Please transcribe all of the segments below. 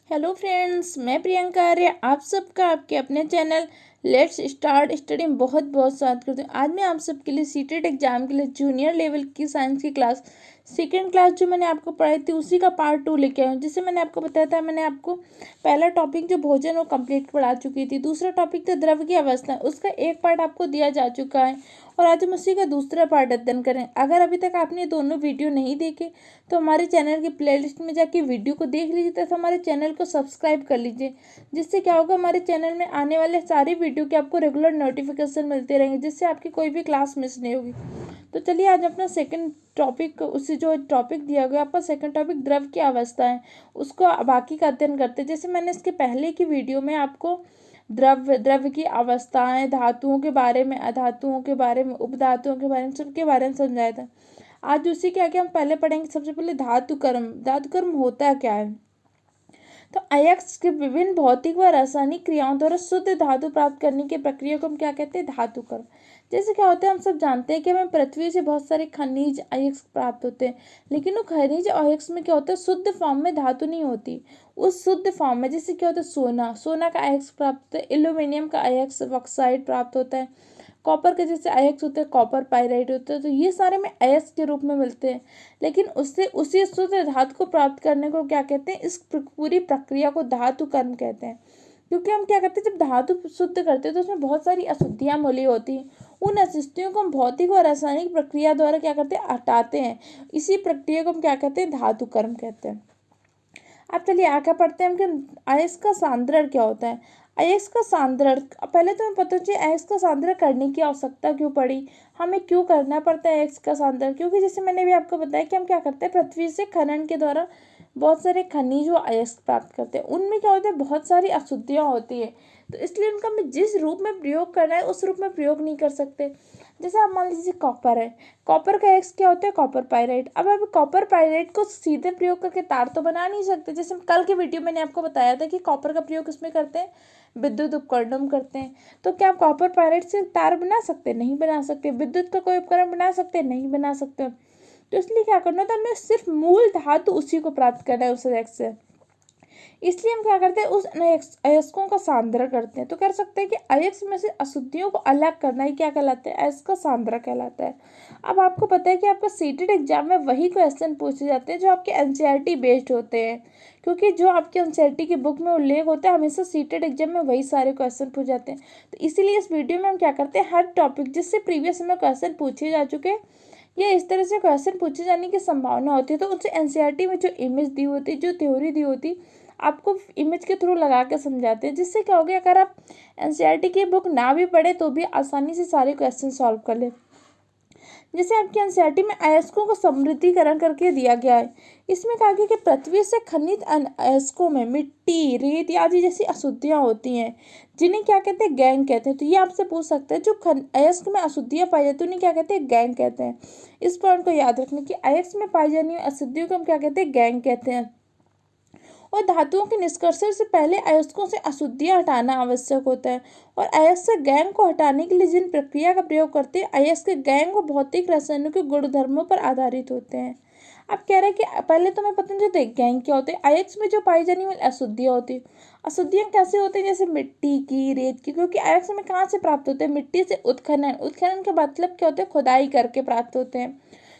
Hello friends, मैं प्रियंका आर्य आप सबका आपके अपने चैनल लेट्स स्टार्ट स्टडी में बहुत बहुत स्वागत करती हूँ। आज मैं आप सबके लिए सीटेट एग्जाम के लिए जूनियर लेवल की साइंस की क्लास सेकंड क्लास जो मैंने आपको पढ़ाई थी उसी का पार्ट 2 लेके आई हूँ। जिससे मैंने आपको बताया था, मैंने आपको पहला टॉपिक जो भोजन वो कंप्लीट पढ़ा चुकी थी। दूसरा टॉपिक था द्रव्य की अवस्था, उसका एक पार्ट आपको दिया जा चुका है और आज हम उसी का दूसरा पार्ट अध्ययन करें। अगर अभी तक आपने दोनों वीडियो नहीं देखे तो हमारे चैनल की प्लेलिस्ट में जाके वीडियो को देख लीजिए तथा हमारे चैनल को सब्सक्राइब कर लीजिए। जिससे क्या होगा, हमारे चैनल में आने वाले सारे वीडियो के आपको रेगुलर नोटिफिकेशन मिलते रहेंगे, जिससे आपकी कोई भी क्लास मिस नहीं होगी। तो चलिए आज अपना सेकंड टॉपिक, उसी जो टॉपिक दिया गया आपका सेकंड टॉपिक द्रव की अवस्था है, उसको बाकी का अध्ययन करते हैं। जैसे मैंने इसके पहले की वीडियो में आपको द्रव्य की अवस्थाएं, धातुओं के बारे में, अधातुओं के बारे में, उपधातुओं के बारे में, सबके बारे में समझाया था। आज उसी के आगे हम पहले पढ़ेंगे सबसे पहले धातु कर्म। धातु कर्म होता क्या है? तो अयस्क के विभिन्न भौतिक व रासायनिक क्रियाओं द्वारा शुद्ध धातु प्राप्त करने की प्रक्रिया को हम क्या कहते हैं? धातु कर्म। जैसे क्या होता है, हम सब जानते हैं कि हमें पृथ्वी से बहुत सारे खनिज अयस्क प्राप्त होते हैं, लेकिन वो खनिज अयस्क में क्या होता है, शुद्ध फॉर्म में धातु नहीं होती। उस शुद्ध फॉर्म में जैसे क्या होता है, सोना का अयस्क प्राप्त होता है, एल्यूमिनियम का अयस्क ऑक्साइड प्राप्त होता है, कॉपर के जैसे अयस्क होते हैं, कॉपर पाइराइट होता है। तो ये सारे में अयस्क के रूप में मिलते हैं, लेकिन उससे उसी शुद्ध धातु को प्राप्त करने को क्या कहते हैं? इस पूरी प्रक्रिया को धातु कर्म कहते हैं। क्योंकि हम क्या करते हैं, जब धातु शुद्ध करते हैं तो उसमें बहुत सारी अशुद्धियां मिली होती हैं। उन अशुद्धियों को हम भौतिक और रासायनिक प्रक्रिया द्वारा क्या करते हैं? हटाते हैं। इसी प्रक्रिया को हम क्या कहते हैं? धातु कर्म कहते हैं। अब चलिए आगे पढ़ते हैं कि अयस्क का सांद्रण क्या होता है। अयस्क का सांद्रण, पहले तो हमें पता चाहिए अयस्क का सांद्रण करने की आवश्यकता क्यों पड़ी, हमें क्यों करना पड़ता है अयस्क का सांद्रण। क्योंकि जैसे मैंने भी आपको बताया कि हम क्या करते हैं, पृथ्वी से खनन के द्वारा बहुत सारे खनिज व अयस्क प्राप्त करते हैं। उनमें क्या होता है, बहुत सारी अशुद्धियाँ होती है, तो इसलिए उनका हमें जिस रूप में प्रयोग करना है उस रूप में प्रयोग नहीं कर सकते। जैसे आप मान लीजिए कॉपर है, कॉपर का एक्स क्या होता है? Copper pyrite. अब आप कॉपर पाइराइट को सीधे प्रयोग करके तार तो बना नहीं सकते। जैसे कल के वीडियो मैंने आपको बताया था कि कॉपर का प्रयोग किसमें करते हैं? विद्युत उपकरणों में करते हैं। तो क्या आप कॉपर पाइराइट से तार बना सकते? नहीं बना सकते। विद्युत का कोई उपकरण बना सकते? नहीं बना सकते। तो इसलिए क्या करना था, हमें सिर्फ मूल धातु उसी को प्राप्त करना है उस एक्स से। इसलिए हम क्या करते हैं, उस अयस्कों का सांद्रण करते हैं। तो कर सकते हैं कि अयस्क में से अशुद्धियों को अलग करना ही क्या कहलाता है? अयस्क का सांद्रण कहलाता है। अब आपको पता है कि आपका सीटेट एग्जाम में वही क्वेश्चन पूछे जाते हैं जो आपके एनसीईआरटी बेस्ड होते हैं, क्योंकि जो आपके एनसीईआरटी की बुक में उल्लेख होता है हमेशा सीटेट एग्जाम में वही सारे क्वेश्चन पूछे जाते हैं। तो इसीलिए इस वीडियो में हम क्या करते हैं, हर टॉपिक जिससे प्रीवियस में क्वेश्चन पूछे जा चुके हैं या इस तरह से क्वेश्चन पूछे जाने की संभावना होती है, तो उनसे एनसीईआरटी में जो इमेज दी होती है, जो थ्योरी दी होती, आपको इमेज के थ्रू लगा के समझाते हैं। जिससे क्या हो गया, अगर आप एनसीईआरटी की बुक ना भी पढ़े तो भी आसानी से सारे क्वेश्चन सॉल्व कर ले। जैसे आपके एनसीईआरटी में अयस्कों को समृद्धीकरण करके दिया गया है। इसमें कहा गया कि पृथ्वी से खनिज अयस्कों में मिट्टी, रेत आदि जैसी अशुद्धियां होती हैं, जिन्हें क्या कहते हैं? गैंग कहते हैं। तो ये आपसे पूछ सकते हैं, जो अयस्क में अशुद्धियां पाई जाती है उन्हें क्या कहते हैं? गैंग कहते हैं। इस पॉइंट को याद रखने की अयस्क में पाई जाने वाली अशुद्धियों को हम क्या कहते हैं? गैंग कहते हैं। और धातुओं के निष्कर्षण से पहले अयस्कों से अशुद्धियां हटाना आवश्यक होता है। और अयस्क से गैंग को हटाने के लिए जिन प्रक्रिया का प्रयोग करते हैं, अयस्क के गैंग व भौतिक रासायनिक के गुणधर्मों पर आधारित होते हैं। अब कह रहे हैं कि पहले तो हमें पता नहीं चलता गैंग क्या होते हैं। अयस्क में जो पाई जाने वाली अशुद्धियां होती है, अशुद्धियां कैसे होती हैं? जैसे मिट्टी की, रेत की। क्योंकि अयस्क में कहाँ से प्राप्त होते हैं? मिट्टी से। उत्खनन, उत्खनन का मतलब क्या होता है? खुदाई करके प्राप्त होते हैं।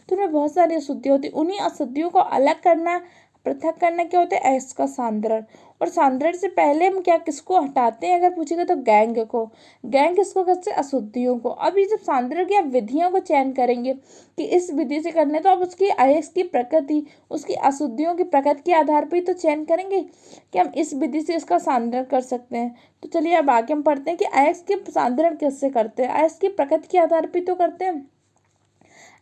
तो उनमें बहुत सारी अशुद्धियां होती है। उन्हीं अशुद्धियों को अलग करना, पृथक करना क्या होता है? अयस्क का सांद्रण। और सांद्रण से पहले हम क्या किसको हटाते हैं? अगर पूछेगा तो गैंग को। गैंग किसको कहते हैं? अशुद्धियों को। अब ये जब सांद्रण की आप विधियों को चयन करेंगे कि इस विधि से करने, तो आप उसकी अयस्क की प्रकृति, उसकी अशुद्धियों की प्रकृति के आधार पर ही तो चयन करेंगे कि हम इस विधि से इसका सांद्रण कर सकते हैं। तो चलिए अब आगे हम पढ़ते हैं कि अयस्क के सांद्रण किससे करते हैं। अयस्क की प्रकृति के आधार पर तो करते हैं।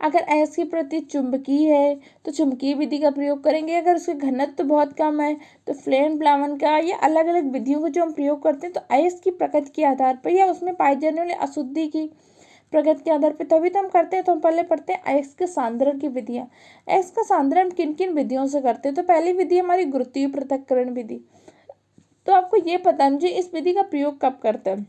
अगर अयस्क की प्रति चुंबकीय है तो चुंबकीय विधि का प्रयोग करेंगे। अगर उसके घनत्व बहुत कम है तो फ्लेन प्लावन का, या अलग अलग विधियों को जो हम प्रयोग करते हैं तो अयस्क की प्रकृति के आधार पर या उसमें पाई जाने वाली अशुद्धि की प्रकृति के आधार पर तभी तो हम करते हैं। तो हम पहले पढ़ते हैं अयस्क के सांद्रण की विधियाँ। अयस्क का सांद्रण किन किन विधियों से करते हैं? तो पहली विधि हमारी गुरुत्वीय पृथक्करण विधि। तो आपको ये पता नहीं इस विधि का प्रयोग कब करते हैं।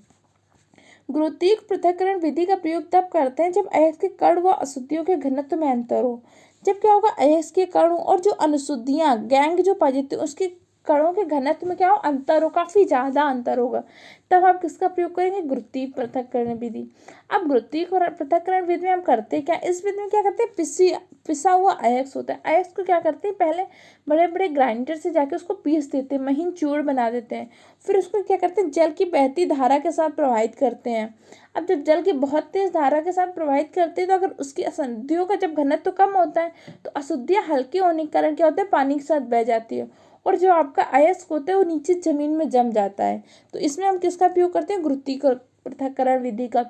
गुरुत्वीय पृथक्करण विधि का प्रयोग तब करते हैं जब अयस्क के कण व अशुद्धियों के घनत्व में अंतर हो। जब क्या होगा, अयस्क के कण और जो अशुद्धियां, गैंग जो पाई जाती है, उसके कणों के घनत्व में क्या हो, अंतर हो, काफ़ी ज़्यादा अंतर होगा, तब आप किसका प्रयोग करेंगे, गुरुत्वीय पृथक्करण विधि। अब गुरुत्वीय पृथक्करण विधि में हम करते क्या, इस विधि में क्या करते हैं, पिसा हुआ अयस्क होता है, अयस्क को क्या करते हैं, पहले बड़े बड़े ग्राइंडर से जाके उसको पीस देते हैं, महीन चूर्ण बना देते हैं, फिर उसको क्या करते हैं, जल की बहती धारा के साथ प्रवाहित करते हैं। अब जब जल की बहुत तेज धारा के साथ प्रवाहित करते हैं तो अगर उसकी अशुद्धियों का जब घनत्व कम होता है तो अशुद्धियाँ हल्की होने के कारण क्या होता है, पानी के साथ बह जाती है और जो आपका अयस्क होता है वो नीचे जमीन में जम जाता है। तो इसमें हम किसका प्रयोग करते हैं, गुरुत्वीय पृथक्करण विधि का।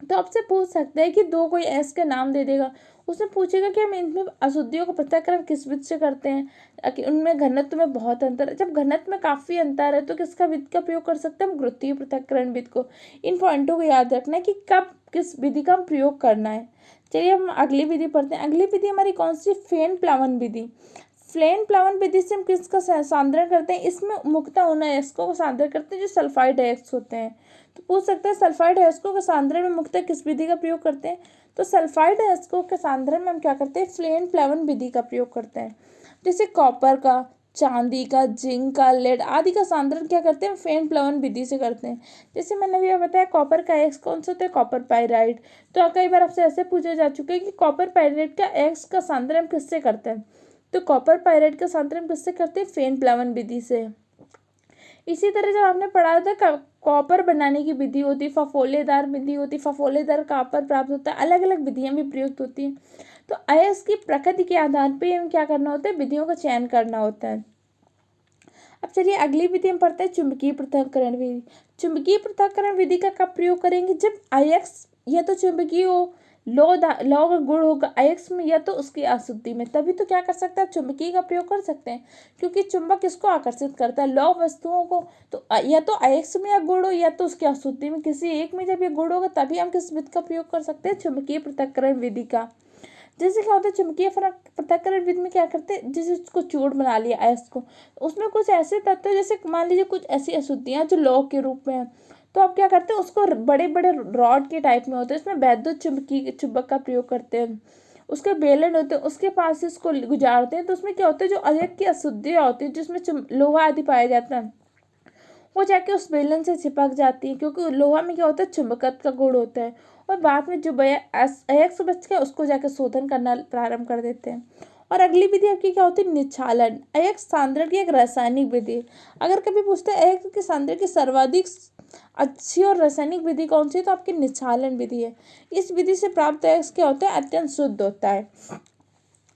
तो आपसे पूछ सकते हैं कि दो कोई अयस्क के नाम दे देगा, उसने पूछेगा कि हम इनमें अशुद्धियों का पृथक्करण किस विधि से करते हैं, कि उनमें घनत्व में बहुत अंतर है। जब घनत्व में काफ़ी अंतर है तो किसका विधि का प्रयोग कर सकते हैं, हम गुरुत्वीय पृथक्करण विधि को। इन पॉइंटों को याद रखना है कि कब किस विधि का हम प्रयोग करना है। चलिए हम अगली विधि पढ़ते हैं। अगली विधि हमारी कौन सी, फेन प्लावन विधि। फ्लेन प्लावन विधि से हम किसका सांद्रण करते हैं, इसमें मुख्यतः उन अयस्कों को सांद्रण करते हैं जो सल्फाइड अयस्क होते हैं। तो पूछ सकते हैं सल्फाइड अयस्कों के सांद्रण में मुख्यतः किस विधि का प्रयोग करते हैं, तो सल्फाइड अयस्कों के सांद्रण में हम क्या करते हैं, फ्लेन प्लावन विधि का प्रयोग करते हैं। जैसे कॉपर का, चांदी का, जिंक का, लेड आदि का सांद्रण क्या करते हैं, फेन प्लावन विधि से करते हैं। जैसे मैंने अभी बताया कॉपर का अयस्क कौन सा होता है, कॉपर पाइराइड। तो कई बार आपसे ऐसे पूछा जा चुका है कि कॉपर पाइराइड का अयस्क का सांद्रण किससे करते हैं, तो कॉपर पाइराइड का सांद्रण किससे करते हैं, फेन प्लावन विधि से। इसी तरह जब आपने पढ़ा था कॉपर बनाने की विधि होती, फफोलेदार विधि होती, फफोलेदार कॉपर प्राप्त होता है, अलग अलग विधियां भी प्रयुक्त होती हैं। तो अयस्क की प्रकृति के आधार पर हमें क्या करना होता है, विधियों का चयन करना होता है। अब चलिए अगली विधि हम पढ़ते हैं, चुंबकीय पृथक्करण विधि। चुंबकीय पृथक्करण विधि का कब प्रयोग करेंगे, जब अयस्क या तो चुंबकीय हो, लौह का गुण होगा अयस्क में या तो उसकी अशुद्धि में, तभी तो क्या कर सकते हैं, चुंबकीय का प्रयोग कर सकते हैं। क्योंकि चुंबक किसको आकर्षित करता है, लौह वस्तुओं को। तो या तो अयस्क में या गुण हो या तो उसकी अशुद्धि में, किसी एक में जब ये गुण होगा तभी हम किस विधि का प्रयोग कर सकते हैं, चुंबकीय पृथक्करण विधि का। जैसे क्या होता है, चुंबकीय पृथक्करण विधि में क्या करते हैं, जैसे उसको चूर्ण बना लिया अयस्क को, उसमें कुछ ऐसे तत्व जैसे मान लीजिए कुछ ऐसी अशुद्धियाँ जो लौह के रूप में है, तो आप क्या करते हैं, उसको बड़े बड़े रॉड के टाइप में होते हैं, इसमें वैद्युत चुंबकीय चुंबक का प्रयोग करते हैं। उसके बेलन होते हैं, उसके पास से उसको गुजारते हैं, तो उसमें क्या होता है, जो अयस्क की अशुद्धियाँ होती है जिसमें लोहा आदि पाया जाता है, वो जाके उस बेलन से चिपक जाती है, क्योंकि लोहा में क्या होता है, चुंबकत्व का गुण होता है। और बाद में जो अयस्क बच के उसको जाके शोधन करना प्रारंभ कर देते हैं। और अगली विधि आपकी क्या होती है, निच्छालन। अयस्क सांद्रण की एक रासायनिक विधि। अगर कभी पूछते हैं अयस्क के सांद्रण की सर्वाधिक अच्छी और रासायनिक विधि कौन सी है, तो आपकी निच्छालन विधि है। इस विधि से प्राप्त अयस्क क्या होता है, अत्यंत शुद्ध होता है।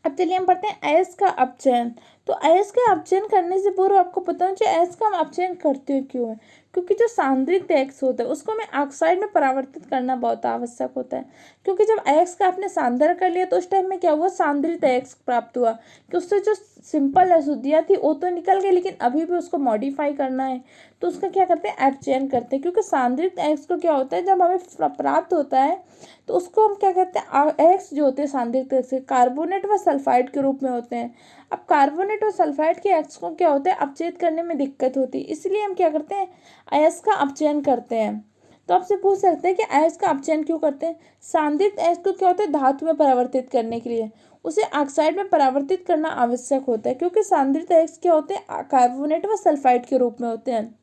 अब चलिए हम पढ़ते हैं अयस्क का अपचयन। तो अयस्क का अपचयन करने से पूर्व आपको पता होना चाहिए अयस्क का हम अपचयन करते हो क्यों है, क्योंकि जो सांद्रित अयस्क होता है उसको हमें ऑक्साइड में परिवर्तित करना बहुत आवश्यक होता है। क्योंकि जब अयस्क का आपने सांद्रण कर लिया तो उस टाइम में क्या हुआ, सांद्रित अयस्क प्राप्त हुआ, कि उससे जो सिंपल अशुद्धियाँ थी वो तो निकल गई, लेकिन अभी भी उसको मॉडिफाई करना है तो उसका क्या करते हैं, अपचयन करते हैं। क्योंकि सांद्रित अयस्क को क्या होता है, जब हमें प्राप्त होता है तो उसको हम क्या कहते हैं, अयस्क जो होते हैं सांद्रित अयस्क कार्बोनेट व सल्फाइड के रूप में होते हैं। अब कार्बोनेट और सल्फाइड के अयस्क को क्या होता है, अपचयित करने में दिक्कत होती है, इसलिए हम क्या करते हैं, अयस्क का अपचयन करते हैं। तो आपसे पूछ सकते हैं कि अयस्क का अपचयन क्यों करते हैं। सांद्रित अयस्क को क्या होता है, धातु में परिवर्तित करने के लिए उसे ऑक्साइड में परिवर्तित करना आवश्यक होता है, क्योंकि सांद्रित अयस्क क्या होते हैं, कार्बोनेट व सल्फाइड के रूप में होते हैं।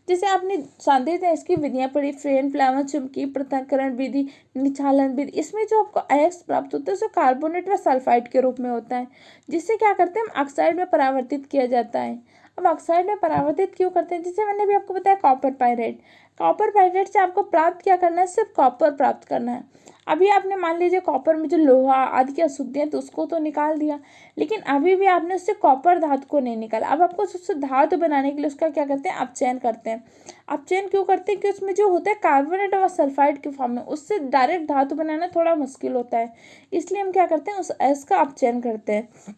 जैसे आपने सांद्रित अयस्क की विधियां पढ़ी, फ्रेन प्लावन, चुंबकीय पृथक्करण विधि, निच्छालन विधि, इसमें जो आपको अयस्क प्राप्त होता है उसे कार्बोनेट व सल्फाइड के रूप में होता है, जिससे क्या करते हैं, हम ऑक्साइड में परिवर्तित किया जाता है। अब ऑक्साइड में परिवर्तित क्यों करते हैं, जैसे मैंने भी आपको बताया कॉपर पाइराइड। कॉपर पाइराइड से आपको प्राप्त क्या करना है, सिर्फ कॉपर प्राप्त करना है। अभी आपने मान लीजिए कॉपर में जो लोहा आदि की अशुद्धियाँ तो उसको तो निकाल दिया, लेकिन अभी भी आपने उससे कॉपर धातु को नहीं निकाला। अब आपको उससे धातु बनाने के लिए उसका क्या करते हैं, अपचयन करते हैं। अपचयन क्यों करते हैं, कि उसमें जो होता है कार्बोनेट और सल्फाइड के फॉर्म में, उससे डायरेक्ट धातु बनाना थोड़ा मुश्किल होता है, इसलिए हम क्या करते हैं, उस अयस्क का अपचयन करते हैं।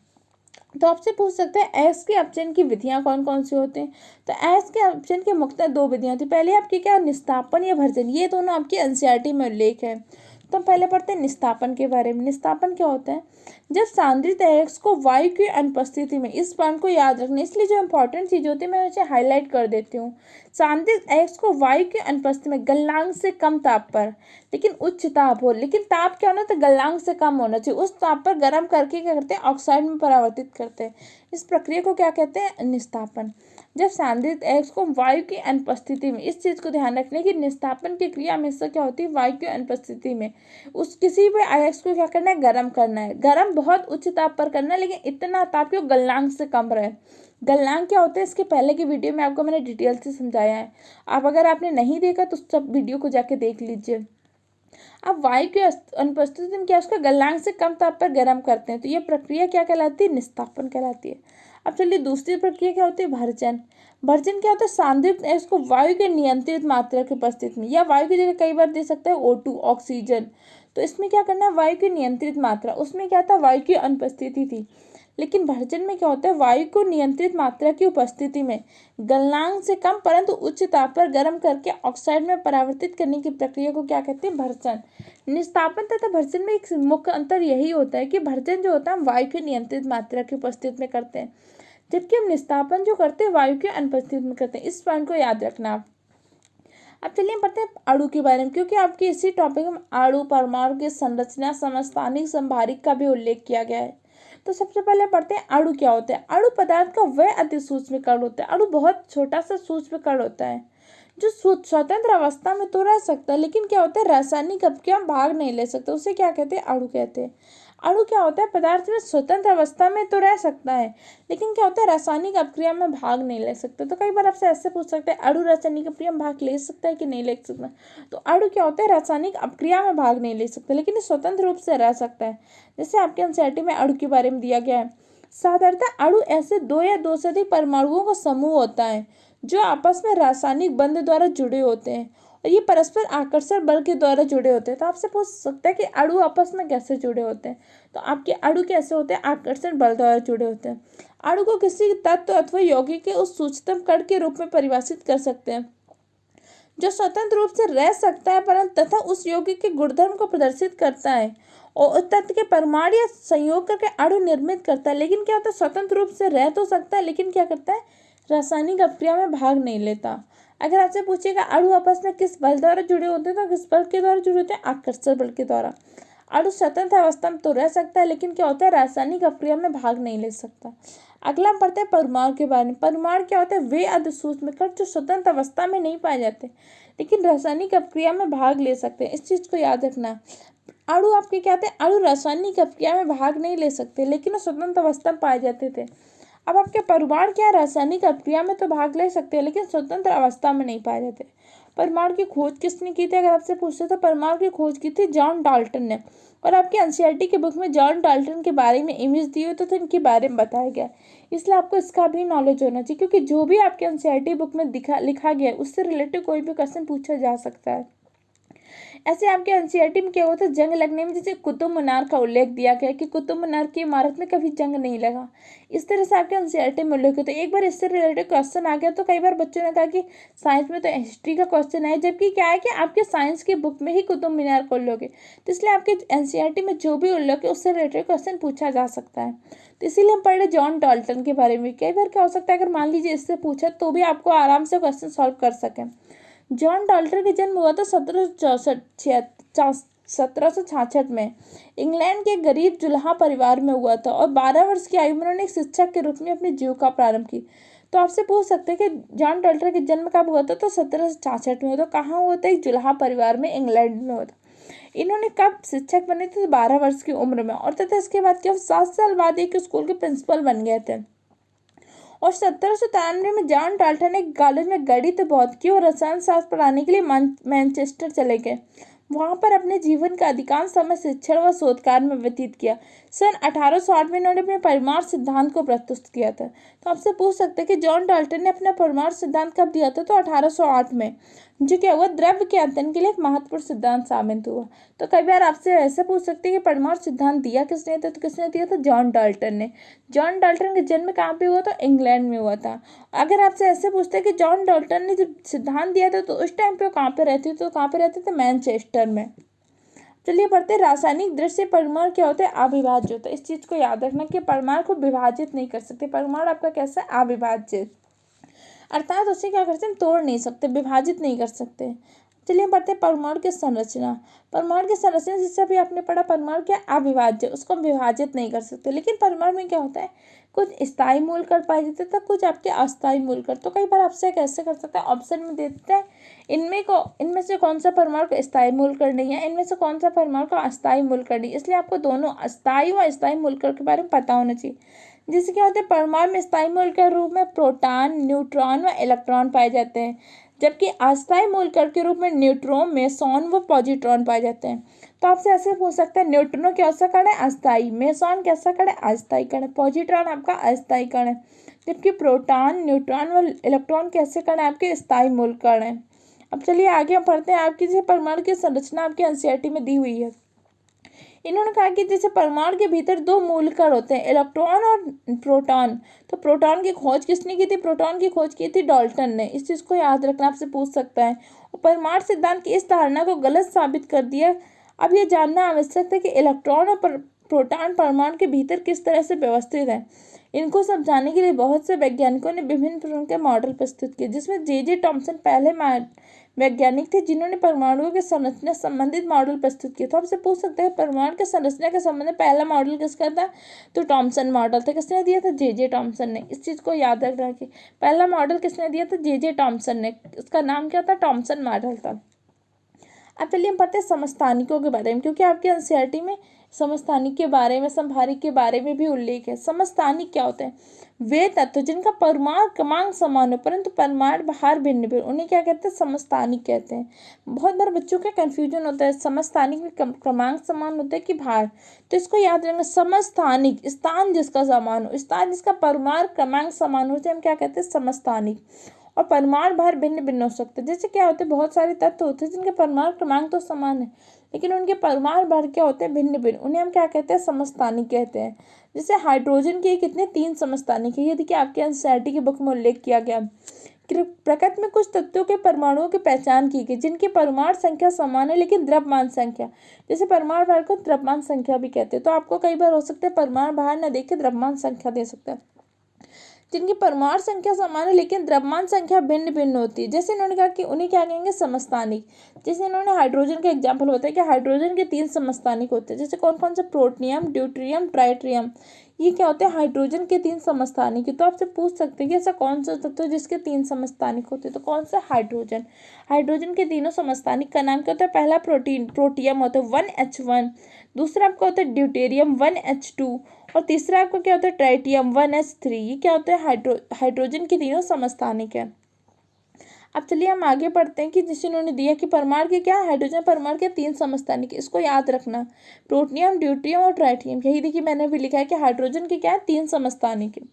तो आपसे पूछ सकते हैं अयस्क के अपचयन की विधियां कौन कौन सी होती हैं। तो अयस्क के अपचयन की मुख्यतः दो विधियां होती हैं। पहले आपकी क्या, निस्तापन या भर्जन, ये दोनों आपकी एनसीईआरटी में उल्लेख है। तो हम पहले पढ़ते हैं निस्तापन के बारे में। निस्तापन क्या होता है, जब सांद्रित अयस्क को वायु की अनुपस्थिति में, इस पॉइंट को याद रखना, इसलिए जो इंपॉर्टेंट चीज होती है मैं उसे हाईलाइट कर देती हूँ। सांद्रित अयस्क को वायु की अनुपस्थिति में गलनांक से कम ताप पर, लेकिन उच्च ताप हो, लेकिन ताप क्या होना, तो गलनांक से कम होना चाहिए, उस ताप पर गर्म करके क्या करते हैं, ऑक्साइड में परिवर्तित करते हैं। इस प्रक्रिया को क्या कहते हैं? निस्तापन। जब सांद्रित X को वायु की अनुपस्थिति में, इस चीज को ध्यान रखने की निस्तापन की क्रिया हमेशा क्या होती है? वायु की अनुपस्थिति में उस किसी भी X को क्या करना है? गर्म करना है। गर्म बहुत उच्च ताप पर करना है, लेकिन इतना ताप कि वो गलनांक से कम रहे। गलनांक क्या होता है? इसके पहले की वीडियो में आपको मैंने डिटेल से समझाया है। आप अगर आपने नहीं देखा तो सब वीडियो को जाके देख लीजिए। अब वायु की अनुपस्थिति में क्या, उसका गलनांक से कम ताप पर गर्म करते हैं, तो ये प्रक्रिया क्या कहलाती है? निस्तापन कहलाती है। अब चलिए दूसरी प्रक्रिया क्या होती है? भर्जन। भर्जन क्या होता है? सांद्रित X को वायु के नियंत्रित मात्रा की उपस्थिति में, या वायु की जगह कई बार दे सकता है O2 ऑक्सीजन, तो इसमें क्या करना है? वायु की नियंत्रित मात्रा, उसमें क्या था? वायु की अनुपस्थिति थी। लेकिन भर्जन में क्या होता है? वायु को नियंत्रित मात्रा की उपस्थिति में गलनांक से कम परंतु उच्च ताप पर गर्म करके ऑक्साइड में परावर्तित करने की प्रक्रिया को क्या कहते हैं? भर्जन। निस्तापन तथा भर्जन में एक मुख्य अंतर यही होता है कि भर्जन जो होता है हम वायु की नियंत्रित मात्रा की उपस्थिति में करते हैं, जबकि हम निस्तापन जो करते हैं वायु की अनुपस्थिति में करते हैं। इस पॉइंट को याद रखना आप। अब चलिए पढ़ते हैं अणु के बारे में, क्योंकि आपके इसी टॉपिक में अणु, परमाणु की संरचना, समस्थानिक, संभारिक का भी उल्लेख किया गया है। तो सबसे पहले पढ़ते हैं अणु क्या होता है। अणु पदार्थ का वह अति सूक्ष्म कण होता है। अणु बहुत छोटा सा सूक्ष्म कण होता है जो स्वतंत्र अवस्था में तो रह सकता है, लेकिन क्या होता है? रासायनिक अपक्रिया में भाग नहीं ले सकता, उसे क्या कहते हैं? अणु कहते हैं। अणु क्या होता है? पदार्थ में स्वतंत्र अवस्था में तो रह सकता है, लेकिन क्या होता है? रासायनिक अपक्रिया में भाग नहीं ले सकता। तो कई बार आपसे ऐसे पूछ सकते हैं, अणु रासायनिक अपक्रिया में भाग ले सकता है कि नहीं ले सकता? तो अणु क्या होता है? रासायनिक अपक्रिया में भाग नहीं ले सकता, लेकिन स्वतंत्र रूप से रह सकता है। जैसे आपके एनसीईआरटी में अणु के बारे में दिया गया है। साधारणतः अणु ऐसे दो या दो से अधिक परमाणुओं का समूह होता है जो आपस में रासायनिक बंध द्वारा जुड़े होते हैं, और ये परस्पर आकर्षण बल के द्वारा जुड़े होते हैं। तो आपसे पूछ सकता है कि अणु आपस में कैसे जुड़े होते हैं? तो आपके अणु कैसे होते हैं? आकर्षण बल द्वारा जुड़े होते हैं। अणु को किसी तत्व अथवा यौगिक के उस सूक्ष्मतम कण के रूप में परिभाषित कर सकते हैं जो स्वतंत्र रूप से रह सकता है परंतु तथा उस यौगिक के गुणधर्म को प्रदर्शित करता है, और उस तत्व के परमाणु या संयोग करके अणु निर्मित करता है। लेकिन क्या होता है? स्वतंत्र रूप से रह तो सकता है, लेकिन क्या करता है? रासायनिक अपक्रिया में भाग नहीं लेता। अगर आपसे पूछेगा अणु आपस में किस बल द्वारा जुड़े होते हैं, तो किस बल के द्वारा जुड़े होते हैं? आकर्षण बल के द्वारा। अणु स्वतंत्र अवस्था में तो रह सकता है, लेकिन क्या होता है? रासायनिक अपक्रिया में भाग नहीं ले सकता। अगला हम पढ़ते हैं परमाणु के बारे में। परमाणु क्या होता है? वे अति सूक्ष्म कण जो स्वतंत्र अवस्था में नहीं पाए जाते, लेकिन रासायनिक अपक्रिया में भाग ले सकते हैं। इस चीज को याद रखना। अणु आपके क्या थे? अणु रासायनिक अपक्रिया में भाग नहीं ले सकते, लेकिन वो स्वतंत्र अवस्था में पाए जाते थे। अब आपके परमाणु क्या? रासायनिक अपक्रिया में तो भाग ले सकते हैं, लेकिन स्वतंत्र अवस्था में नहीं पाए जाते। परमाणु की खोज किसने की थी? अगर आपसे पूछते तो परमाणु की खोज की थी जॉन डाल्टन ने। और आपके एनसीईआरटी के बुक में जॉन डाल्टन के बारे में इमेज दी हुई तो इनके बारे में बताया गया, इसलिए आपको इसका भी नॉलेज होना चाहिए, क्योंकि जो भी आपके एनसीईआरटी बुक में लिखा गया है उससे रिलेटेड कोई भी क्वेश्चन पूछा जा सकता है। ऐसे आपके एनसीईआरटी में क्या होता है? जंग लगने में जैसे कुतुब मीनार का उल्लेख दिया गया कि कुतुब मीनार की इमारत में कभी जंग नहीं लगा, इस तरह से आपके एनसीईआरटी में उल्लेख होता है। एक बार इससे रिलेटेड क्वेश्चन आ गया तो कई बार बच्चों ने कहा कि साइंस में तो हिस्ट्री का क्वेश्चन है, जबकि क्या है कि आपके साइंस की बुक में ही कुतुब मीनार का उल्लेख है, तो इसलिए आपके एनसीईआरटी में जो भी उल्लेख है उससे रिलेटेड क्वेश्चन पूछा जा सकता है। तो इसीलिए हम पढ़ रहे जॉन डाल्टन के बारे में। कई बार क्या हो सकता है, अगर मान लीजिए इससे पूछा तो भी आपको आराम से क्वेश्चन सॉल्व कर सकें। जॉन डाल्टन का जन्म हुआ था 1766 में इंग्लैंड के गरीब जुलाहा परिवार में हुआ था, और 12 वर्ष की आयु में उन्होंने एक शिक्षक के रूप में अपनी जीविका प्रारंभ की। तो आपसे पूछ सकते हैं कि जॉन डाल्टन का जन्म कब हुआ था? तो 1766 में हुआ था। कहाँ हुआ था? एक जुलाहा परिवार में इंग्लैंड में हुआ था। इन्होंने कब शिक्षक बने थे? 12 वर्ष की उम्र में। और तथा इसके बाद क्या 7 साल बाद एक स्कूल के प्रिंसिपल बन गए थे। और 1793 में जॉन डाल्टन ने कॉलेज में गणित, भौतिकी और रसायन शास्त्र पढ़ाने के लिए मैनचेस्टर चले गए। वहां पर अपने जीवन का अधिकांश समय शिक्षण व शोध कार्य में व्यतीत किया। सन 1808 में इन्होंने अपने परमाणु सिद्धांत को प्रस्तुत किया था। तो आपसे पूछ सकते हैं कि जॉन डाल्टन ने अपना परमाणु सिद्धांत कब दिया था? तो 1808 में, जो क्या हुआ? द्रव्य के अध्ययन के लिए एक महत्वपूर्ण सिद्धांत साबित हुआ। तो कई बार आपसे ऐसे पूछ सकते हैं कि परमाणु सिद्धांत दिया किसने था? तो किसने दिया था? जॉन डाल्टन ने। जॉन डाल्टन का जन्म कहाँ पे हुआ था? इंग्लैंड में हुआ था। अगर आपसे ऐसे पूछते हैं कि जॉन डाल्टन ने जब सिद्धांत दिया था तो उस टाइम पे वो कहाँ पे रहते थे? तो कहाँ पे रहते थे? मैनचेस्टर में। चलिए पढ़ते हैं रासायनिक दृष्टि से परमाणु क्या होता है? अविभाज्य होता है। इस चीज को याद रखना कि परमाणु को विभाजित नहीं कर सकते। परमाणु आपका कैसा है? अविभाज्य, अर्थात उसे क्या कर सकते हैं? तोड़ नहीं सकते, विभाजित नहीं कर सकते। चलिए पढ़ते हैं परमाणु की संरचना। परमाणु की संरचना जिससे अभी आपने पढ़ा, परमाणु क्या अविभाज्य, उसको हम विभाजित नहीं कर सकते। लेकिन परमाणु में क्या होता है, कुछ स्थायी मूलकण पाए जाते हैं, कुछ आपके अस्थायी मूलकण। तो कई बार आपसे कैसे कर सकते हैं, ऑप्शन में दे देते हैं इनमें से कौन सा परमाणु का स्थायी मूलकण नहीं है, इनमें से कौन सा परमाणु का अस्थायी मूलकण नहीं। इसलिए आपको दोनों अस्थायी व स्थायी मूलकण के बारे में पता होना चाहिए। जिससे क्या होता है, परमाणु में स्थायी मूलकण के रूप में प्रोटॉन, न्यूट्रॉन व इलेक्ट्रॉन पाए जाते हैं, जबकि अस्थायी मूलकण के रूप में न्यूट्रॉन, मेसॉन व पॉजिट्रॉन पाए जाते हैं। तो आपसे ऐसे पूछ सकते हैं, न्यूट्रिनो कैसा कण है, अस्थायी। मेसॉन कैसा कण है, अस्थायी कण है। पॉजिट्रॉन आपका अस्थायी कण है। जबकि प्रोटॉन, न्यूट्रॉन व इलेक्ट्रॉन कैसे कण है, आपके स्थायी मूलकण है। अब चलिए आगे हम पढ़ते हैं। आपकी जैसे परमाणु की संरचना आपके एनसीईआरटी में दी हुई है। इन्होंने कहा कि जैसे परमाणु के भीतर दो मूलकण होते हैं, इलेक्ट्रॉन और प्रोटॉन। तो प्रोटॉन की खोज किसने की थी, प्रोटॉन की खोज की थी डाल्टन ने। इस चीज़ को याद रखना, आपसे पूछ सकता है। और परमाणु सिद्धांत की इस धारणा को गलत साबित कर दिया। अब यह जानना आवश्यक है कि इलेक्ट्रॉन और प्रोटॉन परमाणु के भीतर किस तरह से व्यवस्थित है। इनको समझाने के लिए बहुत से वैज्ञानिकों ने विभिन्न प्रकार के मॉडल प्रस्तुत किए, जिसमें जे टॉमसन पहले वैज्ञानिक थे जिन्होंने परमाणुओं के संरचना संबंधित मॉडल प्रस्तुत किए। तो आपसे पूछ सकते हैं, परमाणु के संरचना के संबंध में पहला मॉडल किसका था, तो टॉमसन मॉडल था। किसने दिया था, जे टॉमसन ने। इस चीज़ को याद रखना कि पहला मॉडल किसने दिया था, जे टॉमसन ने। इसका नाम क्या था, टॉमसन मॉडल था। अब चलिए हम पढ़ते हैं समस्थानिकों के बारे में, क्योंकि आपके एनसीईआरटी में समस्थानिक के बारे में, समभारिक के बारे में भी उल्लेख है। समस्थानिक क्या होते हैं, वे तत्व जिनका परमाणु क्रमांक समान हो परंतु परमाणु भार भिन्न भिन्न, उन्हें क्या कहते हैं, समस्थानिक कहते हैं। बहुत बार बच्चों का कंफ्यूजन होता है, समस्थानिक में क्रमांक समान होता है कि भार। तो इसको याद रखना, समस्थानिक स्थान जिसका समान हो, स्थान जिसका परमाणु क्रमांक समान हो, हम क्या कहते हैं, समस्थानिक। और परमाणु भार भिन्न भिन्न हो सकते हैं। जैसे क्या होते हैं, बहुत सारे तत्व होते हैं जिनके परमाणु क्रमांक तो समान है, लेकिन उनके परमाणु भार क्या होते हैं, भिन्न भिन्न। उन्हें हम क्या कहते हैं, समस्थानिक कहते हैं। जैसे हाइड्रोजन के कितने, 3 समस्थानिक है। ये देखिए आपके एनसीईआरटी की बुक में उल्लेख किया गया। प्रकृति में कुछ तत्वों के परमाणुओं की पहचान की गई जिनकी परमाणु संख्या समान है लेकिन द्रव्यमान संख्या, जैसे परमाणु भार को द्रव्यमान संख्या भी कहते हैं। तो आपको कई बार हो सकता है परमाणु भार न देखे द्रव्यमान संख्या दे सकता है। जिनकी परमाणु संख्या समान है लेकिन द्रव्यमान संख्या भिन्न भिन्न होती है, जैसे इन्होंने कहा कि उन्हें क्या कहेंगे, समस्थानिक। जैसे इन्होंने हाइड्रोजन का एग्जाम्पल बताया कि हाइड्रोजन के 3 समस्थानिक होते हैं। जैसे कौन कौन से, प्रोटियम, ड्यूटेरियम, ट्राइटियम। ये क्या होते हैं, हाइड्रोजन के 3 समस्थानिक। तो आपसे पूछ सकते हैं कि ऐसा कौन सा तत्व है जिसके 3 समस्थानिक होते हैं, तो कौन सा, हाइड्रोजन। हाइड्रोजन के तीनों समस्थानिक का नाम क्या होता है, पहला प्रोटियम होता है 1H1, दूसरा आपका होता है ड्यूटेरियम 1H2, और तीसरा आपका क्या होता है, ट्राइटियम 1H3। ये क्या होता है, हाइड्रोजन के तीनों समस्थानिक है। अब चलिए हम आगे पढ़ते हैं कि जिसे उन्होंने दिया कि परमाणु के क्या, हाइड्रोजन परमाणु के 3 समस्थानिक। इसको याद रखना, प्रोटियम, ड्यूटेरियम और ट्राइटियम। यही देखिए मैंने भी लिखा है कि हाइड्रोजन के क्या है, 3 समस्थानिक है।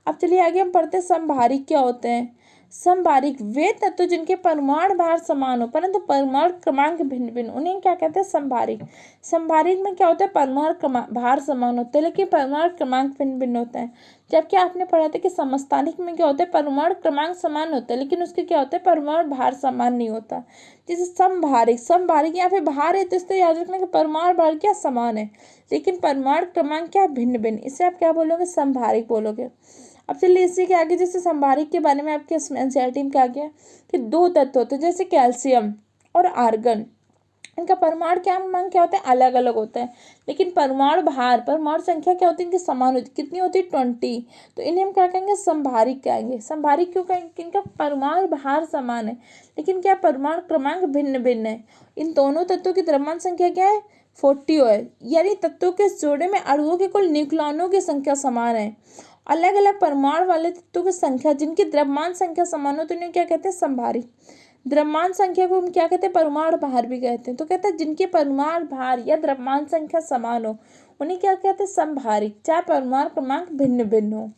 अब चलिए आगे हम पढ़ते हैं समभारिक क्या होते हैं। समभारिक वे तत्व जिनके परमाणु भार समान हो परंतु परमाणु क्रमांक भिन्न भिन्न, उन्हें क्या कहते हैं, समभारिक। समभारिक में क्या होता है, परमाणु भार समान होते हैं लेकिन परमाणु क्रमांक भिन्न भिन्न होता है। जबकि आपने पढ़ा था कि समस्थानिक में क्या होता है, परमाणु क्रमांक समान होता है लेकिन उसके क्या होता है, परमाणु भार समान नहीं होता। जैसे समभारिक, समभारिक यहाँ पे भार है तो इससे याद रखना कि परमाणु भार क्या समान है लेकिन परमाणु क्रमांक क्या भिन्न भिन्न, इसे आप क्या बोलोगे, समभारिक बोलोगे। अब चलिए इसी के आगे, जैसे समभारिक के बारे में आपके एनसीईआरटी में कहा गया कि 2 तत्व होते हैं जैसे कैल्शियम और आर्गन। इनका परमाणु क्रमांक क्या होता है, अलग अलग होता है लेकिन परमाणु भार, परमाणु संख्या क्या होती है, इनकी समान होती है। कितनी होती है, 20। तो इन्हें हम क्या कहेंगे, समभारिक कहेंगे। समभारिक क्यों कहेंगे, इनका परमाणु भार समान है लेकिन क्या, परमाणु क्रमांक भिन्न भिन्न है। इन दोनों तत्वों की द्रव्यमान संख्या क्या है, 40 है। यानी तत्वों के जोड़े में अणुओं के कुल न्यूक्लियनों की संख्या समान है। अलग अलग परमाणु वाले तत्वों की संख्या जिनकी द्रव्यमान संख्या समान हो तो इन्हें क्या कहते हैं, समभारिक। द्रव्यमान संख्या को हम क्या कहते हैं, परमाणु भार भी कहते हैं। तो कहते हैं जिनके परमाणु भार या द्रव्यमान संख्या समान हो उन्हें क्या कहते हैं, समभारिक, चाहे परमाणु क्रमांक भिन्न भिन्न हो।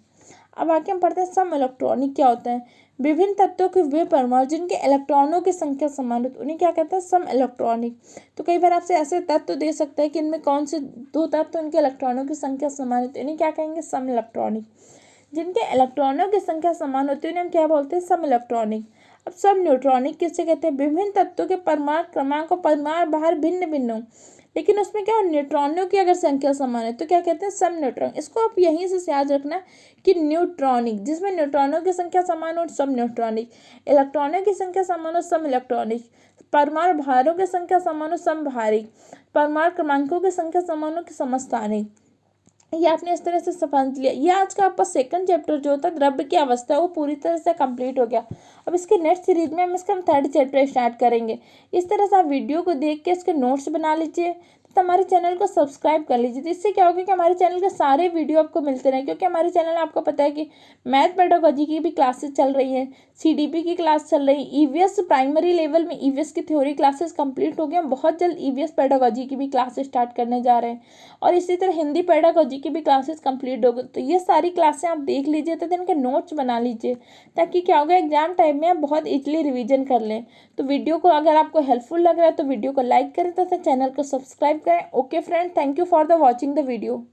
अब आगे हम पढ़ते हैं सम इलेक्ट्रॉनिक क्या होता है। विभिन्न तत्वों के वे परमाणु जिनके इलेक्ट्रॉनों की संख्या समान हो उन्हें क्या कहते हैं, सम इलेक्ट्रॉनिक। तो कई बार आपसे ऐसे तत्व दे सकते हैं कि इनमें कौन से 2 तत्व उनके इलेक्ट्रॉनों की संख्या समान है, तो इन्हें क्या कहेंगे, सम इलेक्ट्रॉनिक। जिनके इलेक्ट्रॉनों की संख्या समान होती है उन्हें हम क्या बोलते हैं, सम इलेक्ट्रॉनिक। अब सब न्यूट्रॉनिक किससे कहते हैं, विभिन्न तत्वों के परमाणु क्रमांक और परमाणु भार भिन्न भिन्न हो लेकिन उसमें क्या हो, न्यूट्रॉनों की अगर संख्या समान है तो क्या कहते हैं, सम न्यूट्रॉन। इसको आप यहीं से याद रखना कि न्यूट्रॉनिक, जिसमें न्यूट्रॉनों की संख्या समान हो, सम न्यूट्रॉनिक। इलेक्ट्रॉनों की संख्या समान हो, सम इलेक्ट्रॉनिक। परमाणु भारों की संख्या समानु समभारिक, परमाणु क्रमांकों की संख्या समानु की समस्थानिक। ये आपने इस तरह से समझ लिया। ये आज का आपका सेकंड चैप्टर जो होता है द्रव्य की अवस्था है वो पूरी तरह से कंप्लीट हो गया। अब इसके नेक्स्ट सीरीज में हम इसका थर्ड चैप्टर स्टार्ट करेंगे। इस तरह से आप वीडियो को देख के इसके नोट्स बना लीजिए तो हमारे चैनल को सब्सक्राइब कर लीजिए। तो इससे क्या होगा कि हमारे चैनल के सारे वीडियो आपको मिलते रहे, क्योंकि हमारे चैनल में आपको पता है कि मैथ पेडागोजी की भी क्लासेस चल रही हैं, सीडीपी की क्लास चल रही है, ईवीएस प्राइमरी लेवल में ईवीएस की थ्योरी क्लासेस कंप्लीट हो गई। हम बहुत जल्द ईवीएस पेडागोजी की भी क्लासेस स्टार्ट करने जा रहे हैं और इसी तरह हिंदी पेडागोजी की भी क्लासेस कंप्लीट हो गई। तो ये सारी क्लासें आप देख लीजिए तो इनके नोट्स बना लीजिए ताकि क्या होगा एग्जाम टाइम में आप बहुत इजीली रिवीजन कर लें। तो वीडियो को अगर आपको हेल्पफुल लग रहा है तो वीडियो को लाइक करें तथा चैनल को सब्सक्राइब करें। Okay friend, thank you for the watching the video.